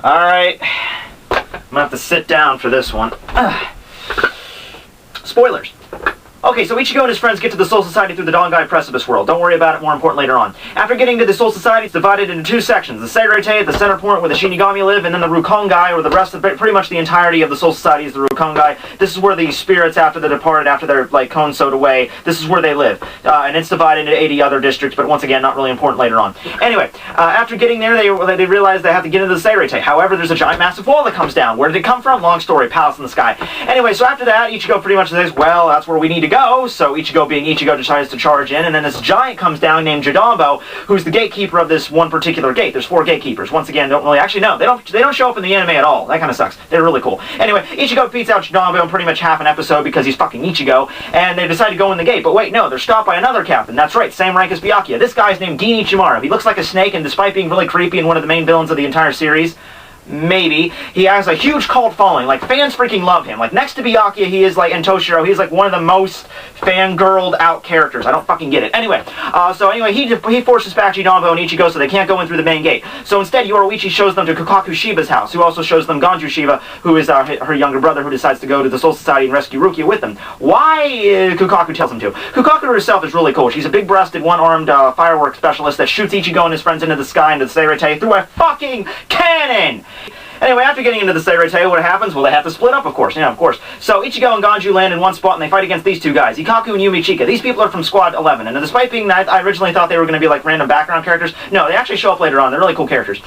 Alright. I'm gonna have to sit down for this one. Spoilers. Okay, so Ichigo and his friends get to the Soul Society through the Dongai Precipice World. Don't worry about it, more important later on. After getting to the Soul Society, it's divided into two sections. The Seirete at the center point where the Shinigami live, and then the Rukongai, or the rest of, pretty much the entirety of the Soul Society is the Rukongai. This is where the spirits, after they're departed, after they're, like, konsod away, this is where they live. And it's divided into 80 other districts, but once again, not really important later on. Anyway, after getting there, they realize they have to get into the Seirete. However, there's a giant massive wall that comes down. Where did it come from? Long story, palace in the sky. Anyway, so after that, Ichigo pretty much says, well, that's where we need to go, so Ichigo being Ichigo decides to charge in, and then this giant comes down named Jidambo, who's the gatekeeper of this one particular gate. There's 4 gatekeepers. Once again, don't really, actually no, they don't show up in the anime at all. That kind of sucks. They're really cool. Anyway, Ichigo beats out Jidambo in pretty much half an episode because he's fucking Ichigo, and they decide to go in the gate. But wait, no, they're stopped by another captain. That's right, same rank as Byakuya. This guy's named Gin Ichimaru. He looks like a snake, and despite being really creepy and one of the main villains of the entire series, maybe, he has a huge cult following. Like, fans freaking love him. Like, next to Byakuya, he is like, and Toshiro, he's like one of the most fangirled out characters. I don't fucking get it. Anyway, he forces back Jidambo and Ichigo so they can't go in through the main gate. So instead, Yoruichi shows them to Kukaku Shiba's house, who also shows them Ganju Shiba, who is her younger brother, who decides to go to the Soul Society and rescue Rukia with them. Why Kukaku tells him to? Kukaku herself is really cool. She's a big-breasted, one-armed fireworks specialist that shoots Ichigo and his friends into the sky, into the Seirete, through a fucking cannon! Anyway, after getting into the Seirete, what happens? Well, they have to split up, of course. Yeah, of course. So, Ichigo and Ganju land in one spot, and they fight against these two guys, Ikaku and Yumichika. These people are from Squad 11, and despite being that, I originally thought they were going to be, like, random background characters. No, they actually show up later on. They're really cool characters.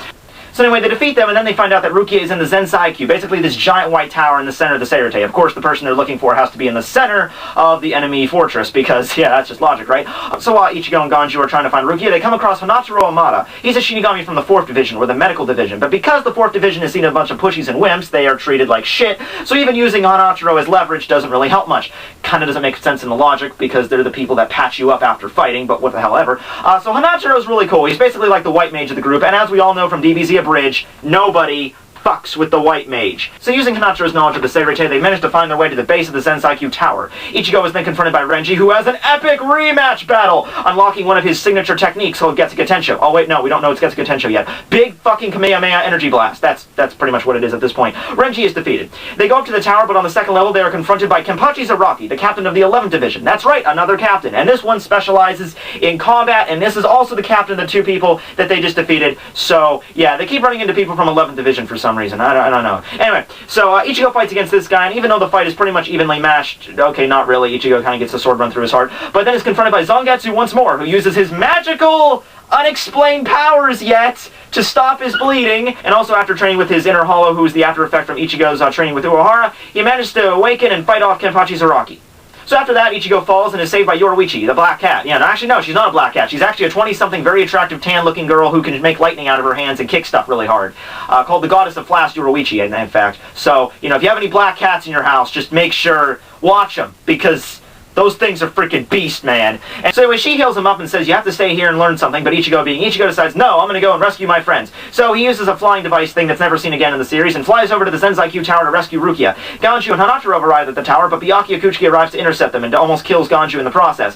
So anyway, they defeat them, and then they find out that Rukia is in the Zensai Cube, basically this giant white tower in the center of the Seirete. Of course, the person they're looking for has to be in the center of the enemy fortress, because, yeah, that's just logic, right? So while Ichigo and Ganju are trying to find Rukia, they come across Hanataro Amada. He's a Shinigami from the 4th Division, or the Medical Division, but because the 4th Division has seen a bunch of pushies and wimps, they are treated like shit, so even using Hanataro as leverage doesn't really help much. Kinda doesn't make sense in the logic, because they're the people that patch you up after fighting, but what the hell ever. So Hanataro's really cool. He's basically like the white mage of the group, and as we all know from DBZ Abridged, nobody fucks with the white mage. So using Hanataro's knowledge of the Seirete, they manage to find their way to the base of the Zensai Tower. Ichigo is then confronted by Renji, who has an epic rematch battle, unlocking one of his signature techniques called Getsuga Tensho. Oh wait, no, we don't know it's Getsuga Tensho yet. Big fucking Kamehameha energy blast. That's pretty much what it is at this point. Renji is defeated. They go up to the tower, but on the second level they are confronted by Kenpachi Zaraki, the captain of the 11th Division. That's right, another captain. And this one specializes in combat, and this is also the captain of the 2 people that they just defeated. So, yeah, they keep running into people from 11th Division for some reason. I don't know. Anyway, so Ichigo fights against this guy, and even though the fight is pretty much evenly matched, okay, not really, Ichigo kind of gets the sword run through his heart, but then is confronted by Zangetsu once more, who uses his magical, unexplained powers yet to stop his bleeding, and also after training with his inner hollow, who is the after effect from Ichigo's training with Uehara, he managed to awaken and fight off Kenpachi Zaraki. So after that, Ichigo falls and is saved by Yoruichi, the black cat. Yeah, no, actually, no, she's not a black cat. She's actually a 20-something, very attractive, tan-looking girl who can make lightning out of her hands and kick stuff really hard. Called the Goddess of Flash, Yoruichi, in fact. So, you know, if you have any black cats in your house, just make sure, watch them, because those things are freaking beast, man. And so anyway, she heals him up and says, you have to stay here and learn something, but Ichigo being Ichigo decides, no, I'm going to go and rescue my friends. So he uses a flying device thing that's never seen again in the series and flies over to the Zensai Tower to rescue Rukia. Ganju and Hanataro arrive at the tower, but Byakuya Kuchiki arrives to intercept them and almost kills Ganju in the process.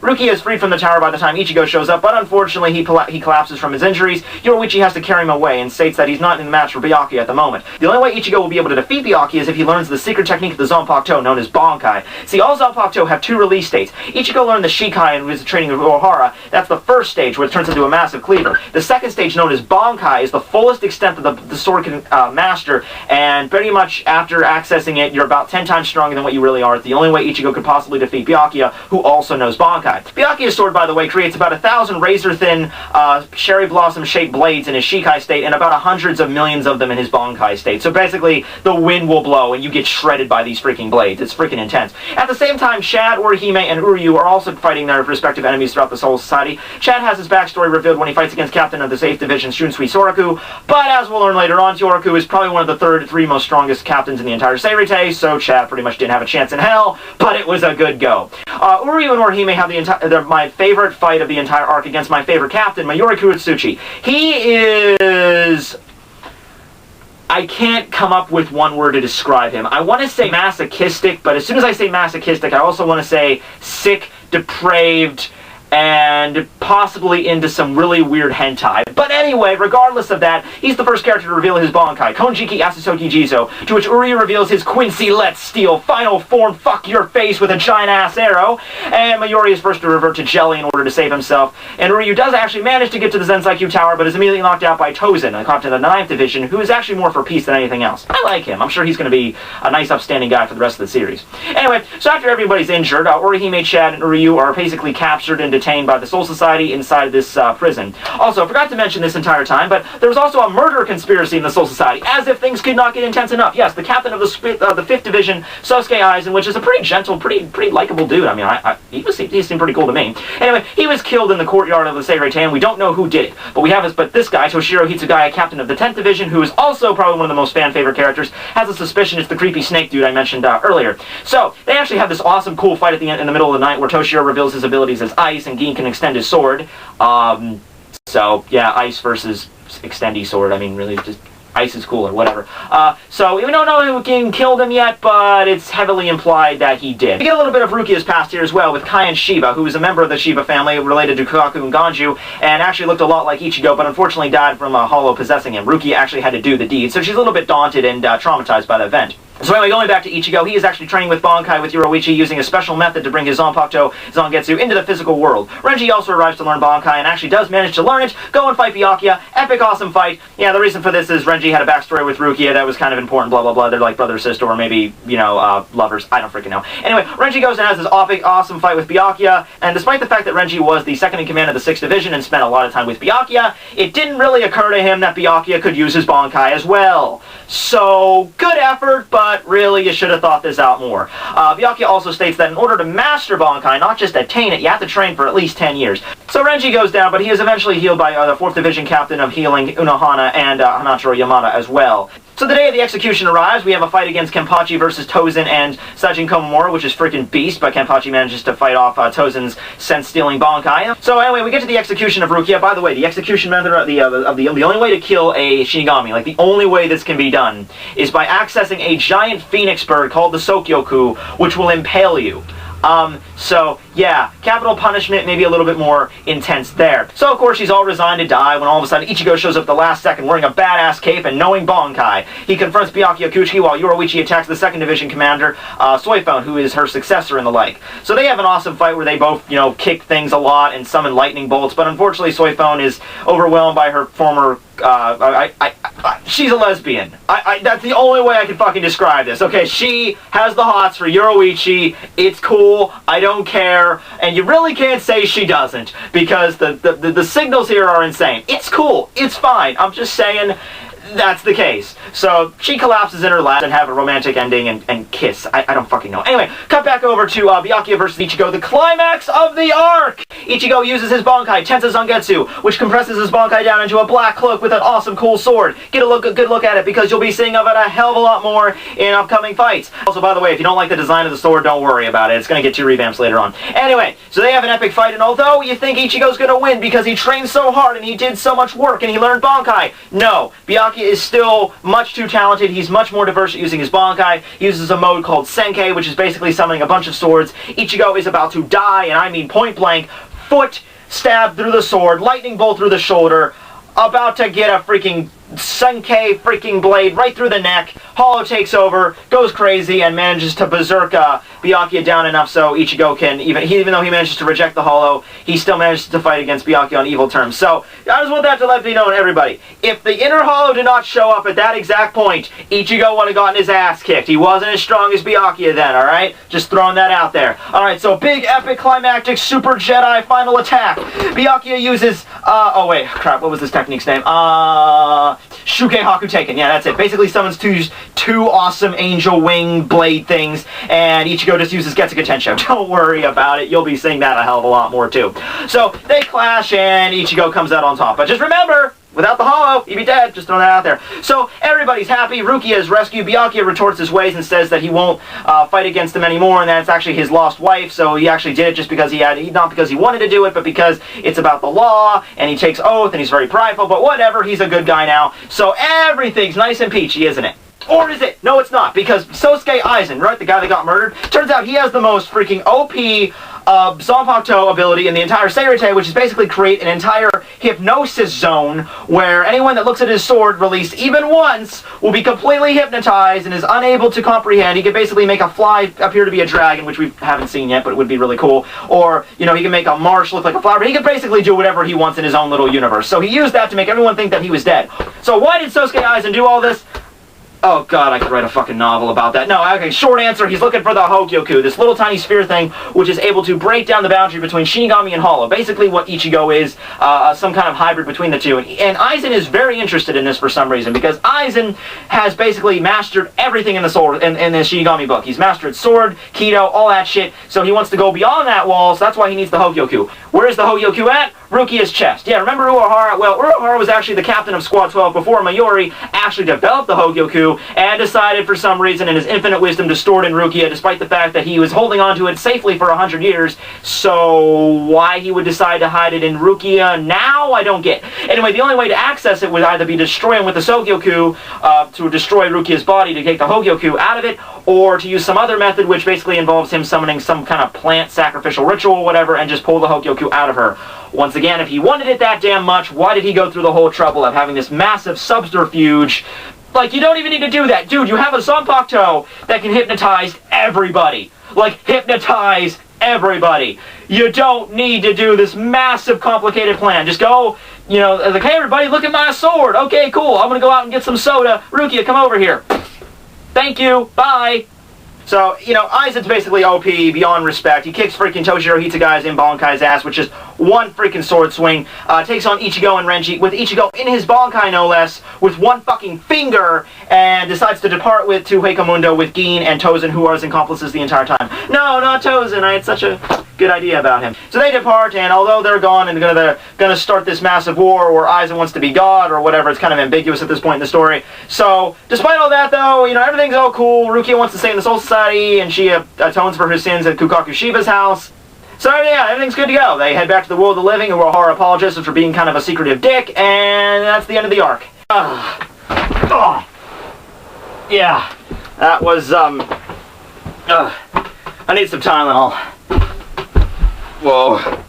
Rukia is freed from the tower by the time Ichigo shows up, but unfortunately he collapses from his injuries. Yoruichi has to carry him away and states that he's not in the match for Byakuya at the moment. The only way Ichigo will be able to defeat Byakuya is if he learns the secret technique of the Zanpakuto, known as Bankai. See, all Zanpakuto have 2 release states. Ichigo learned the Shikai and was training with Uehara. That's the first stage, where it turns into a massive cleaver. The second stage, known as Bankai, is the fullest extent that the sword can master, and pretty much after accessing it, you're about 10 times stronger than what you really are. It's the only way Ichigo could possibly defeat Byakuya, who also knows Bankai. Byakuya's sword, by the way, creates about 1,000 razor-thin, cherry blossom-shaped blades in his Shikai state, and about hundreds of millions of them in his Bankai state. So basically, the wind will blow, and you get shredded by these freaking blades. It's freaking intense. At the same time, Shad, Orihime, and Uryu are also fighting their respective enemies throughout the Soul Society. Shad has his backstory revealed when he fights against Captain of the 8th Division, Shunsui Soraku, but as we'll learn later on, Soraku is probably one of the 3 most strongest captains in the entire Seirete, so Shad pretty much didn't have a chance in hell, but it was a good go. Uryu and Orihime have my favorite fight of the entire arc against my favorite captain, Mayuri Kuretsuchi. He is... I can't come up with one word to describe him. I want to say masochistic, but as soon as I say masochistic, I also want to say sick, depraved, and possibly into some really weird hentai. But anyway, regardless of that, he's the first character to reveal his Bankai, Konjiki Asusoki Jizo, to which Uri reveals his Quincy Let's Steal final form fuck your face with a giant-ass arrow, and Mayuri is first to revert to jelly in order to save himself, and Ryu does actually manage to get to the Zensaikyuu Tower, but is immediately knocked out by Tozen, a captain of the 9th Division, who is actually more for peace than anything else. I like him. I'm sure he's going to be a nice, upstanding guy for the rest of the series. Anyway, so after everybody's injured, Orihime, Chad, and Ryu are basically captured and detained by the Soul Society inside this prison. Also, I forgot to mention this entire time, but there was also a murder conspiracy in the Soul Society, as if things could not get intense enough. Yes, the captain of the 5th Division, Sosuke Aizen, which is a pretty gentle, pretty likable dude. I mean, he seemed pretty cool to me. Anyway, he was killed in the courtyard of the Seirei, and we don't know who did it. But this guy, Toshiro Hitsugaya, captain of the 10th Division, who is also probably one of the most fan-favorite characters, has a suspicion it's the creepy snake dude I mentioned earlier. So, they actually have this awesome, cool fight at the end in the middle of the night where Toshiro reveals his abilities as ice and Gin can extend his sword. So, yeah, ice versus extendy sword. I mean, really, just ice is cool or whatever. So we don't know if Gin killed him yet, but it's heavily implied that he did. We get a little bit of Rukia's past here as well with Kai Shiba, who is a member of the Shiba family related to Kukaku and Ganju, and actually looked a lot like Ichigo, but unfortunately died from a hollow possessing him. Rukia actually had to do the deed, so she's a little bit daunted and traumatized by the event. So anyway, going back to Ichigo, he is actually training with Bankai with Yoruichi using a special method to bring his Zanpakuto Zangetsu into the physical world. Renji also arrives to learn Bankai and actually does manage to learn it, go and fight Byakuya. Epic awesome fight. Yeah, the reason for this is Renji had a backstory with Rukia that was kind of important, blah blah blah. They're like brother sister or maybe, you know, lovers. I don't freaking know. Anyway, Renji goes and has this awesome fight with Byakuya, and despite the fact that Renji was the second in command of the 6th Division and spent a lot of time with Byakuya, it didn't really occur to him that Byakuya could use his Bankai as well. So, good effort, but really you should have thought this out more. Byakuya also states that in order to master Bankai, not just attain it, you have to train for at least 10 years. So Renji goes down, but he is eventually healed by the 4th Division captain of healing, Unohana, and Hanachiro Yamada as well. So the day of the execution arrives, we have a fight against Kenpachi versus Tozen and Sajin Komamura, which is freaking beast, but Kenpachi manages to fight off Tozen's sense-stealing Bankai. So anyway, we get to the execution of Rukia. By the way, the execution method of the only way to kill a Shinigami, like the only way this can be done, is by accessing a giant phoenix bird called the Sokyoku, which will impale you. So, yeah, capital punishment, maybe a little bit more intense there. So, of course, she's all resigned to die when all of a sudden Ichigo shows up the last second wearing a badass cape and knowing Bankai. He confronts Byakuya Kuchiki while Yoruichi attacks the 2nd Division commander, Soifone, who is her successor and the like. So they have an awesome fight where they both, you know, kick things a lot and summon lightning bolts, but unfortunately Soifone is overwhelmed by her former she's a lesbian. That's the only way I can fucking describe this. Okay, she has the hots for Yoruichi. It's cool. I don't care. And you really can't say she doesn't, because the signals here are insane. It's cool. It's fine. I'm just saying that's the case. So she collapses in her lap and have a romantic ending and kiss. I don't fucking know. Anyway, cut back over to Byakuya versus Ichigo, the climax of the arc! Ichigo uses his Bankai, Tensa Zangetsu, which compresses his Bankai down into a black cloak with an awesome cool sword. Get a good look at it, because you'll be seeing of it a hell of a lot more in upcoming fights. Also, by the way, if you don't like the design of the sword, don't worry about it. It's going to get 2 revamps later on. Anyway, so they have an epic fight, and although you think Ichigo's going to win because he trained so hard and he did so much work and he learned Bankai, no, Byakuya is still much too talented. He's much more diverse at using his Bankai. He uses a mode called Senkei, which is basically summoning a bunch of swords. Ichigo is about to die, and I mean point blank, foot stabbed through the sword, lightning bolt through the shoulder, about to get a freaking Senkei freaking blade right through the neck. Hollow takes over, goes crazy, and manages to berserk Byakuya down enough so Ichigo can, even though he manages to reject the Hollow, he still manages to fight against Byakuya on evil terms. So, I just want that to let me know, everybody. If the inner Hollow did not show up at that exact point, Ichigo would have gotten his ass kicked. He wasn't as strong as Byakuya then, alright? Just throwing that out there. Alright, so big, epic, climactic, super Jedi final attack. Byakuya uses, oh wait, crap, what was this technique's name? Shuke Haku Taken. Yeah, that's it. Basically summons two awesome angel wing blade things, and Ichigo just uses Getsuga Tensho. Don't worry about it. You'll be seeing that a hell of a lot more, too. So, they clash, and Ichigo comes out on top. But just remember, without the Hollow, he'd be dead. Just throwing that out there. So, everybody's happy. Rukia is rescued. Byakuya retorts his ways and says that he won't fight against him anymore, and that it's actually his lost wife, so he actually did it just because not because he wanted to do it, but because it's about the law, and he takes oath, and he's very prideful, but whatever, he's a good guy now. So, everything's nice and peachy, isn't it? Or is it? No, it's not, because Sosuke Aizen, right, the guy that got murdered, turns out he has the most freaking OP Zanpakuto ability in the entire Seirete, which is basically create an entire hypnosis zone where anyone that looks at his sword released even once will be completely hypnotized and is unable to comprehend. He can basically make a fly appear to be a dragon, which we haven't seen yet, but it would be really cool. Or, you know, he can make a marsh look like a flower. He can basically do whatever he wants in his own little universe. So he used that to make everyone think that he was dead. So why did Sosuke Aizen do all this? Oh god, I could write a fucking novel about that. No, okay, short answer, he's looking for the Hogyoku, this little tiny sphere thing, which is able to break down the boundary between Shinigami and Hollow. Basically what Ichigo is, some kind of hybrid between the two. And Aizen is very interested in this for some reason, because Aizen has basically mastered everything in the sword, in the Shinigami book. He's mastered sword, Kido, all that shit, so he wants to go beyond that wall, so that's why he needs the Hogyoku. Where is the Hogyoku at? Rukia's chest. Yeah, remember Uehara? Well, Uehara was actually the captain of Squad 12 before Mayuri actually developed the Hogyoku and decided for some reason in his infinite wisdom to store it in Rukia despite the fact that he was holding on to it safely for 100 years. So why he would decide to hide it in Rukia now, I don't get. Anyway, the only way to access it would either be destroying with the Hogyoku to destroy Rukia's body to take the Hogyoku out of it, or to use some other method which basically involves him summoning some kind of plant sacrificial ritual or whatever and just pull the Hogyoku out of her. Once again, if he wanted it that damn much, why did he go through the whole trouble of having this massive subterfuge? Like, you don't even need to do that. Dude, you have a Zanpakuto that can hypnotize everybody. Like, hypnotize everybody. You don't need to do this massive, complicated plan. Just go, you know, like, hey, everybody, look at my sword. Okay, cool. I'm going to go out and get some soda. Rukia, come over here. Thank you. Bye. So, you know, Aizen's basically OP beyond respect. He kicks freaking Toshiro Hitagai's in Bankai's ass with just one freaking sword swing. Takes on Ichigo and Renji, with Ichigo in his Bankai no less, with one fucking finger, and decides to depart to Heikamundo with Gin and Tozen, who are his accomplices the entire time. No, not Tozen. I had such a good idea about him. So they depart, and although they're gone and they're gonna start this massive war where Aizen wants to be God or whatever, it's kind of ambiguous at this point in the story. So, despite all that though, you know, everything's all cool. Rukia wants to stay in the Soul Society, and she atones for her sins at Kukaku Shiba's house. So yeah, everything's good to go. They head back to the world of the living, and Uehara apologizes for being kind of a secretive dick, and that's the end of the arc. Yeah, that was, I need some Tylenol. Whoa.